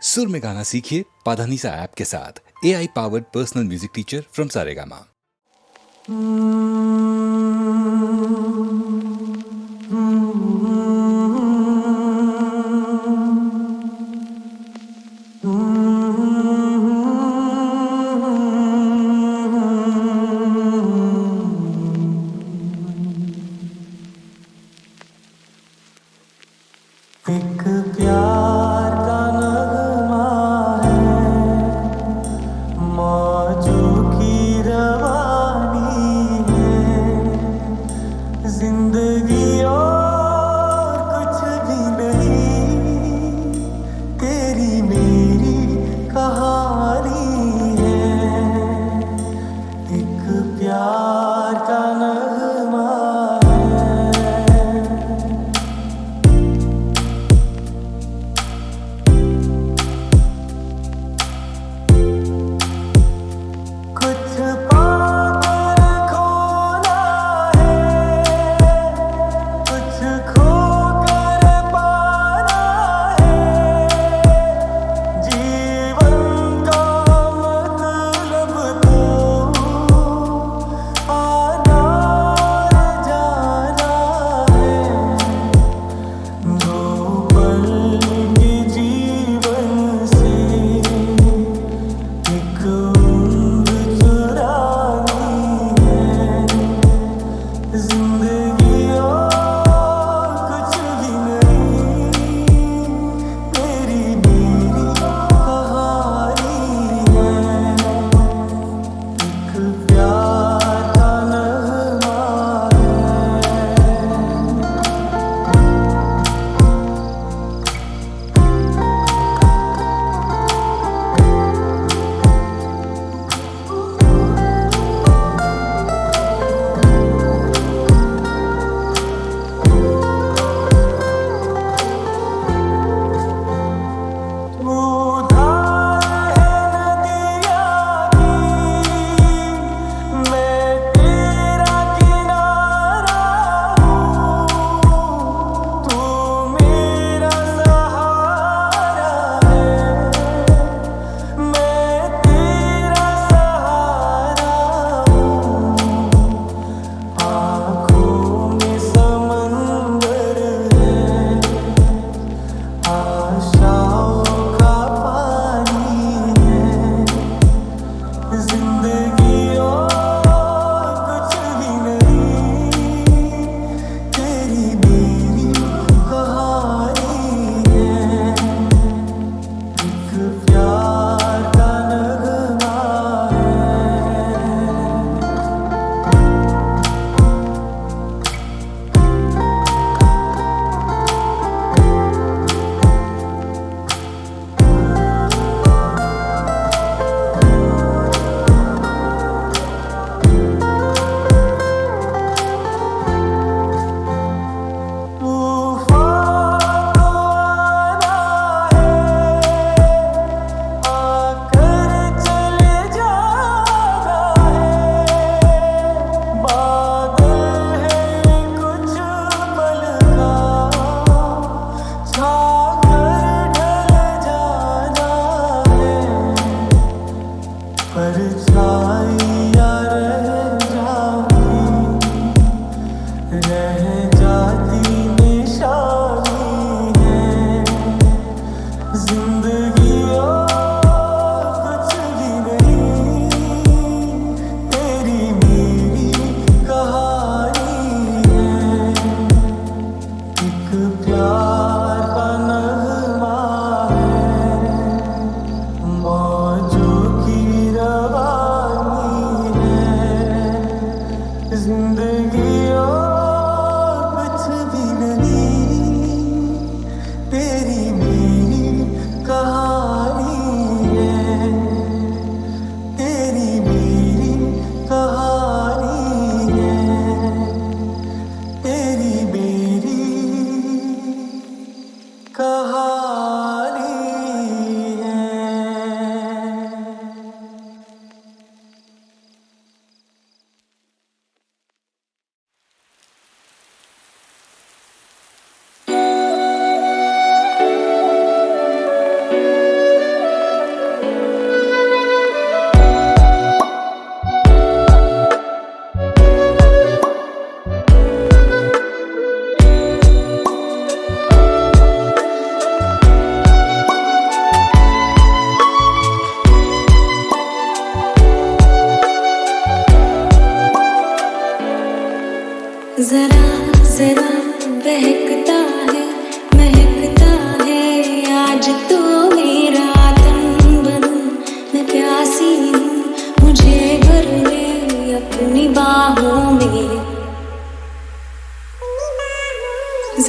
सुर में गाना सीखिए पाधानीसा ऐप के साथ। AI powered personal music teacher from Saregama. एक प्यार का नगमा है, मौजों की रवानी है। जिंदगी और कुछ भी नहीं, तेरी मेरी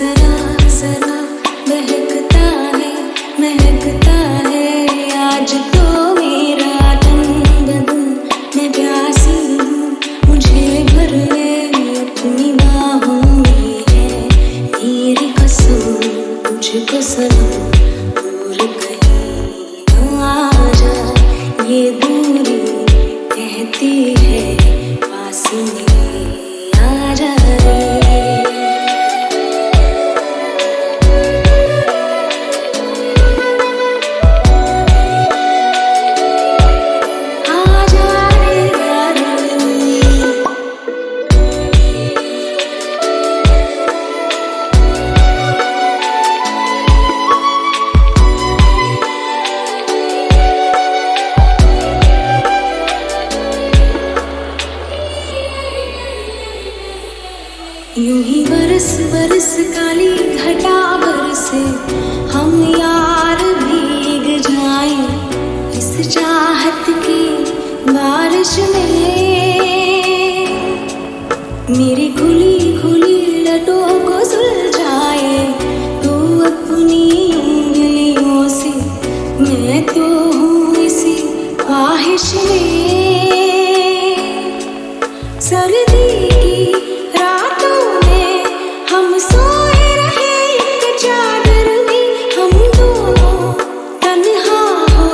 जरा जरा महकता है आज तो मेरा तन बदन। मैं प्यासी हूँ, मुझे भर ले अपनी बाहों में है मेरी कसम। मुझको सनम दूर कहीं न आ जा, ये दूरी कहती है पास में आ जा रे। यूं ही बरस बरस काली घटा बरसे, हम यार भीग जाएं इस चाहत की बारिश में। मेरी खुली खुली लटों को सुलझाए तू अपनी उंगलियों से, मैं तो हूँ इसी ख्वाहिश में। सर्दी की रातों में हम सोए रहे एक चादर में, हम दोनों तन्हा हो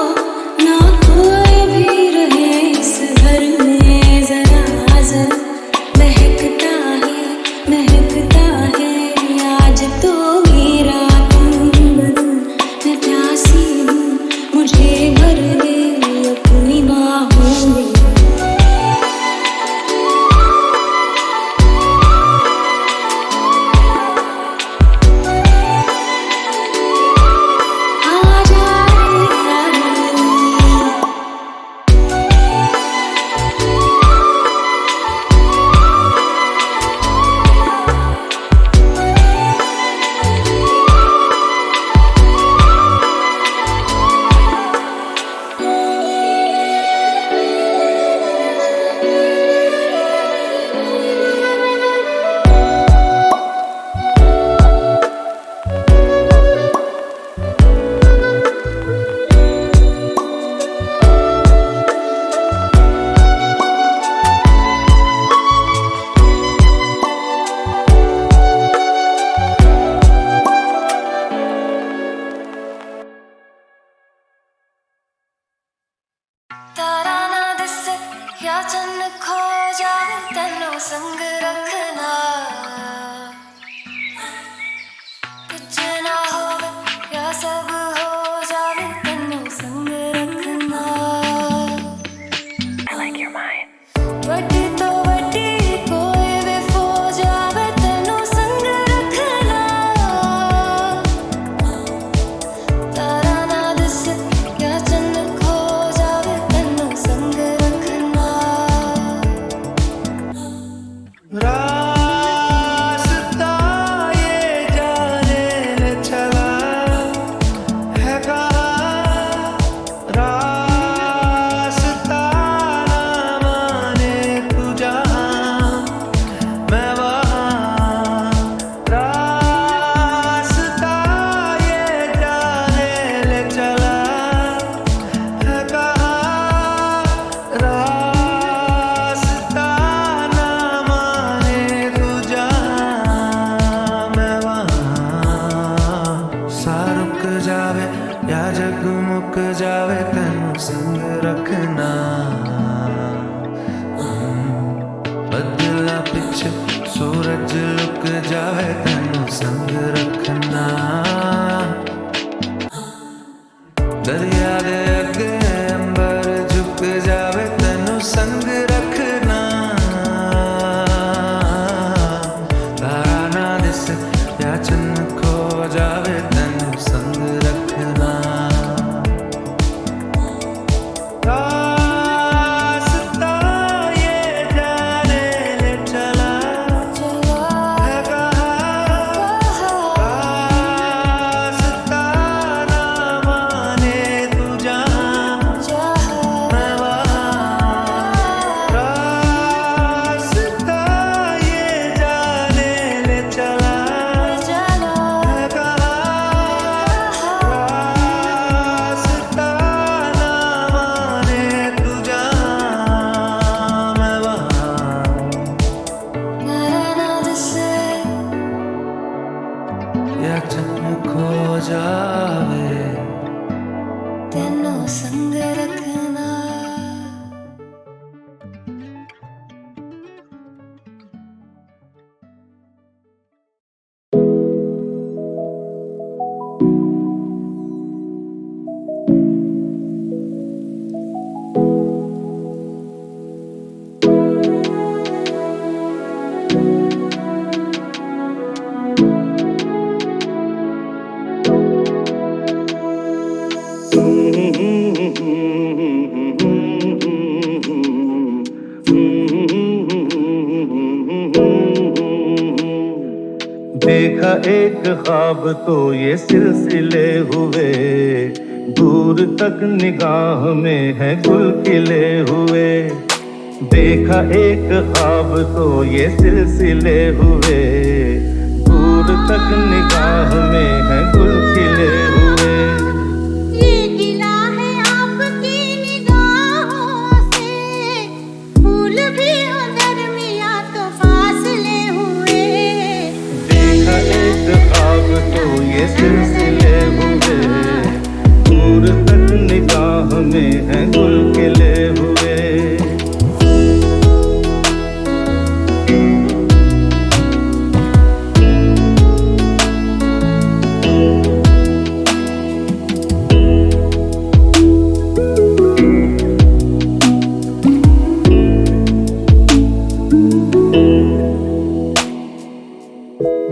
ना कोई भी रहे इस घर में। जरा जरा महकता है आज तो मेरा तन बदन। मैं प्यासी हूँ, मुझे भर ले अपनी बाहों में। तारा ना दिसे या चन्न खो जावे तेनू संग रखना, कुछ ना होवे या सब हो जावे तेनू संग रखना। I like your mind. वड्डी तो वड्डी कोई भी हो जावे तेनू संग रखना। तारा ना दिसे या चन्न खो जावे तेनू संग रखना। रास्ता ये जाने ले चला है कहाँ, रास्ता ना माने तू जहाँ मैं वहाँ। रास्ता ये जाने ले चला है कहाँ, रास्ता ना माने तू जहाँ मैं वहाँ। सा रुक जावे या जग मुक जावे तेनू संग रखना। बदला पिछे सूरज लुक जावे तेनू संग रखना। दरिया दे अगे अंबर झुक जावे तेनू संग रखना। तारा ना दिसे या चन्न खो जावे तेनू संग रखना। रास्ता ये जाने ले चला है कहाँ, रास्ता ना माने तू जहाँ तेनों संग रखना। देखा एक ख्वाब तो ये सिलसिले हुए, दूर तक निगाह में है गुल खिले हुए। देखा एक ख्वाब तो ये सिलसिले हुए, दूर तक निगाह में है गुल खिले हुए। ये गिला है आपकी निगाहों से, फूल भी हो दरमिया तो फासले हुए। देखा एक ख्वाब तो ये सिलसिले हुए, दूर तक निगाह में है गुल खिले हुए।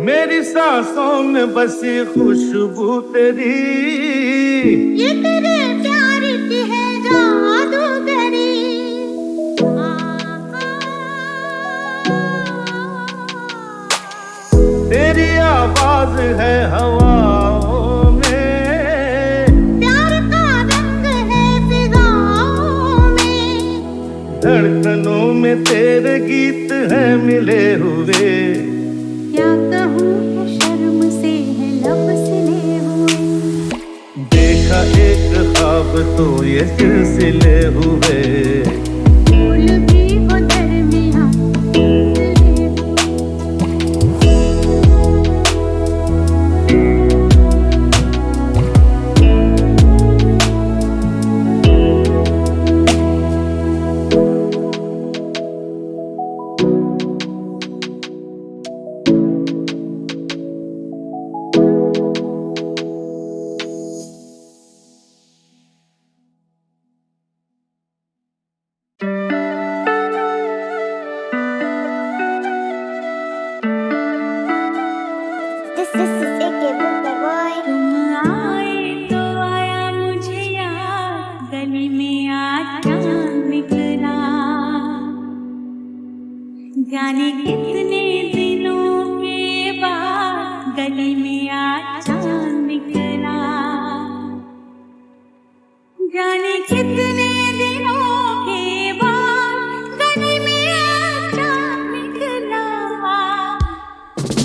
मेरी सांसों में बसी खुशबू तेरी, ये तेरे प्यार की है जादूगरी। तेरी आवाज है हवाओं में, प्यार का रंग है फिजाओं में। धड़कनों में तेरे गीत है मिले हुए। क्या कहूँ कि शर्म से है लब सिले हुए। देखा एक ख्वाब तो ये सिलसिले हुए, फूल भी हो दरमिया खिले हुए। This is Iggy Boogie Boy. तुम आए तो आया मुझे याद, गली में आज चांद निकला। जाने कितने दिनों के बाद गली में आज चांद निकला। जाने कितने दिनों के बाद गली में आज चांद निकला।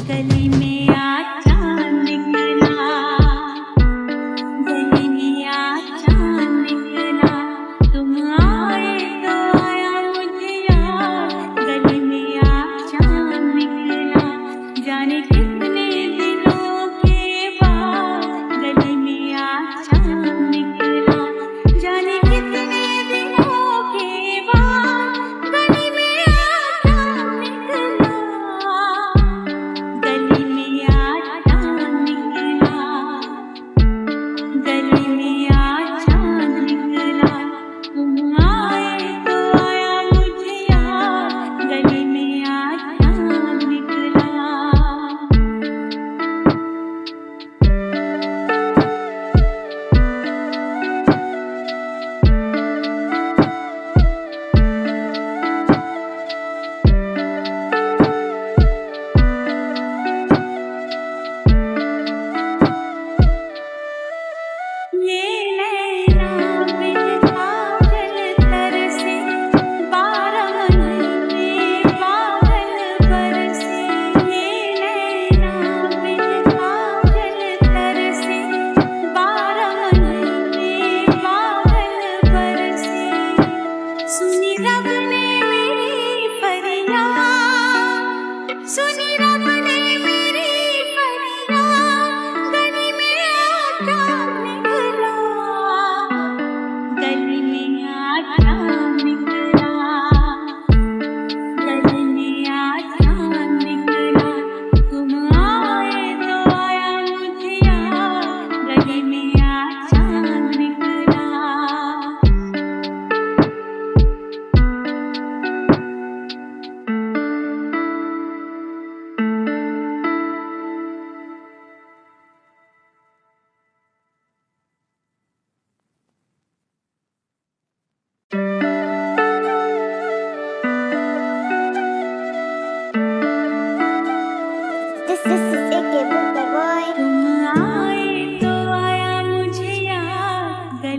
गली में आज चांद निकला। गली में आज चांद निकला। तुम आए तो आया मुझे याद, गली में आज चांद निकला। जाने कितने दिनों के बाद गली में आज चांद निकला। जाने कितने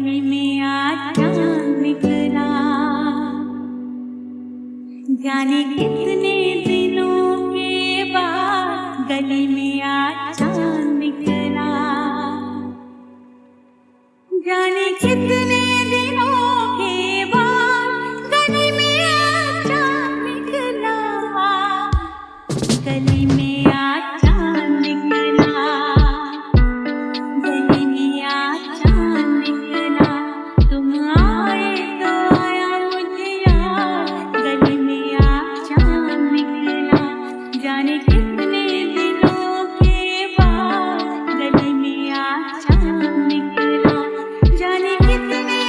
गली में आज चांद निकला। जाने कितने दिनों के बाद गली में आज चांद निकला। जाने कितने दिनों के बाद गली में आज चांद निकला। गली में आज चांद निकला। गली में आज चांद निकला। तुम आए तो आया मुझे याद। गली में आज चांद निकला। जाने कितने दिनों के बाद गली में आज चांद निकला। जाने कितने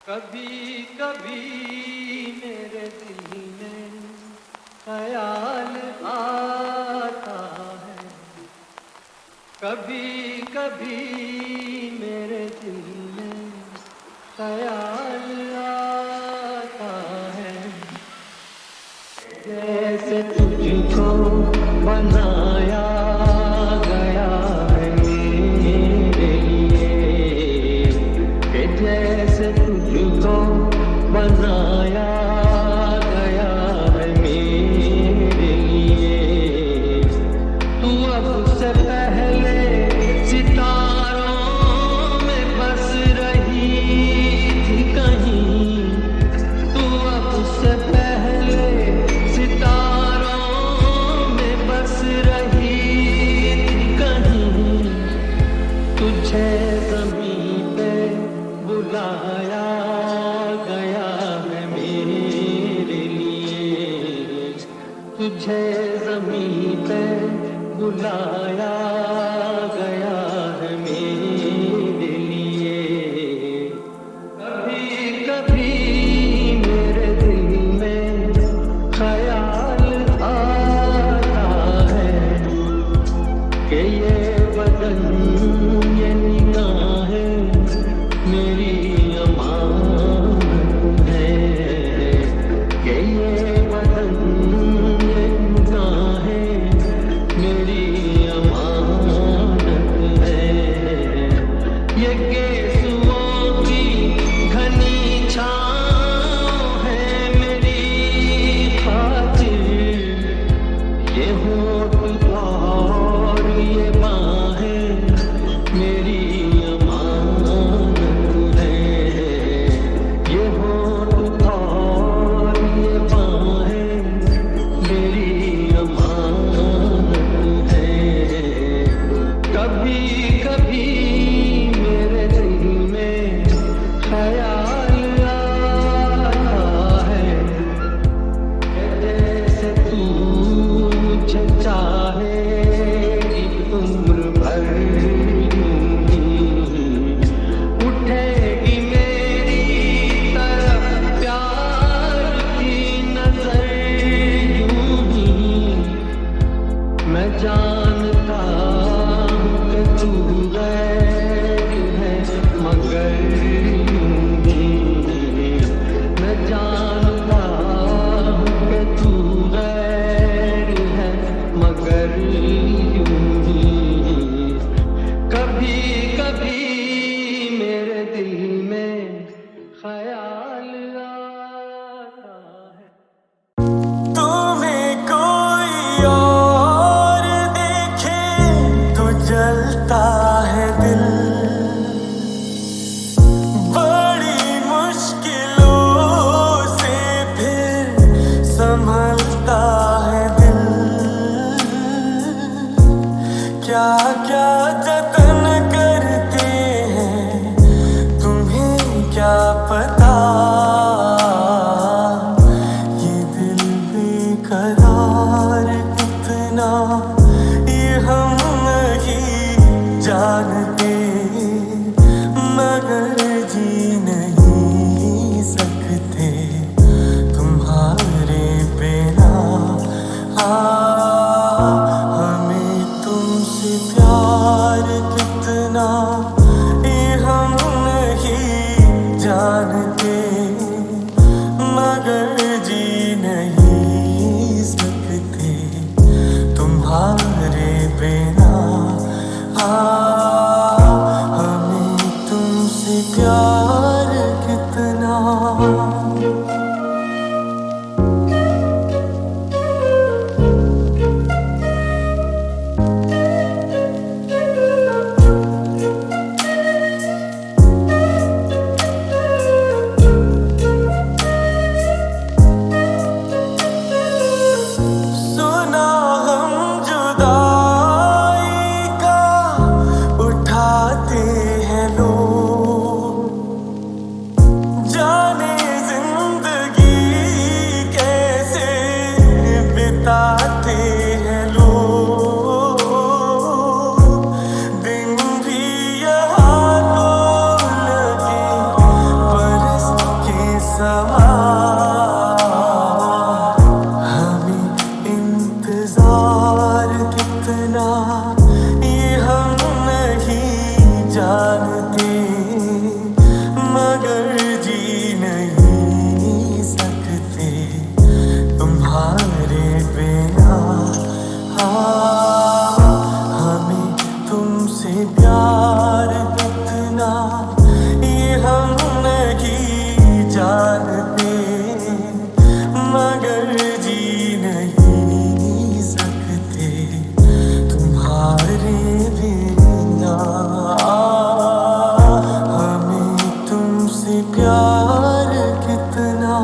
कभी कभी मेरे दिल में ख्याल आता है, कभी कभी मेरे दिल में ख्याल आता है, जैसे तुझको बनाया गया है मेरे लिए, कि जैसे तुझको बनाया गया है मेरे लिए। तू अब से पहले सितारों में बस रही थी कहीं, तू अब से पहले सितारों में बस रही थी कहीं, तुझे ज़मीं पे बुलाया गया है मेरे लिए, तुझे ज़मीं पे बुलाया गया है मेरे लिए। कभी कभी मेरे दिल में ख्याल आता है, कि ये बदन ये निगाहें मेरी अमानत है, कि ये बदन ये निगाहें मेरी अमानत है। ये केसुओं की घनी छाँव है मेरी खातिर, ये होठ और ये बाहें मेरी अमानत है, ये होठ और ये बाहें मेरी अमानत है। कभी कभी मेरे दिल में ख्याल आता है, जैसे तू मुझे चाहेगी उम्र भर यूं ही, उठेगी मेरी तरफ प्यार की नजर यूं ही। मैं जानता हूँ कि तू गैर है मगर यूं ही, मैं जानता हूँ कि तू गैर है मगर यूं ही। कभी कभी मेरे दिल में ख्याल आता है। तुम्हें कोई और देखे तो जलता है दिल, बड़ी मुश्किलों से फिर संभलता है दिल। क्या क्या जतन करते हैं तुम्हें क्या पता, ये दिल बेकरार कितना ये हम नहीं जानते, मगर जी नहीं सकते तुम्हारे बिना। हमें तुमसे प्यार कितना ये हम नहीं जानते, मगर जी नहीं सकते तुम्हारे बिना। हमें तुमसे प्यार कितना। सुना हम जुदाई का उठाते हैं लोग, जाने तुमसे प्यार कितना।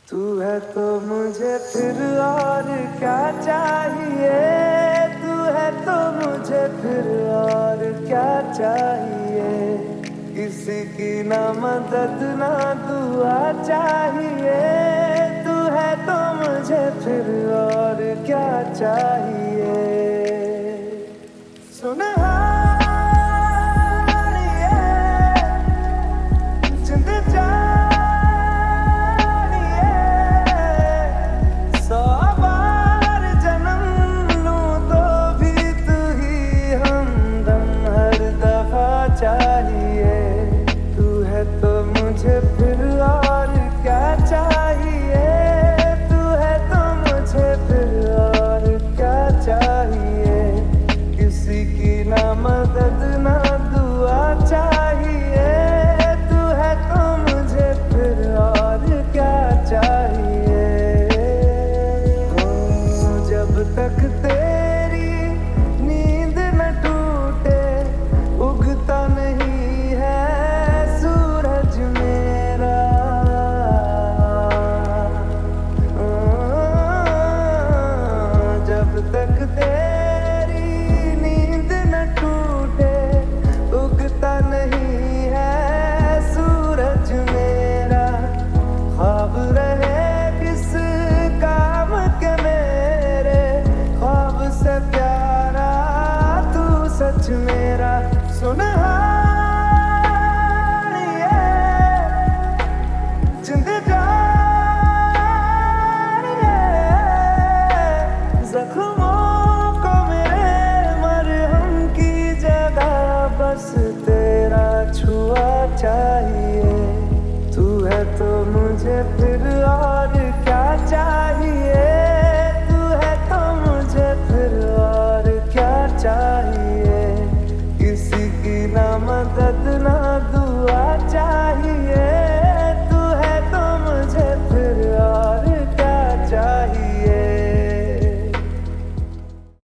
तू है तो मुझे फिर और क्या चाहिए, तू है तो मुझे फिर और क्या चाहिए। किसी की ना मदद ना दुआ चाहिए, तू है तो मुझे फिर और क्या चाहिए। सुन की ना तक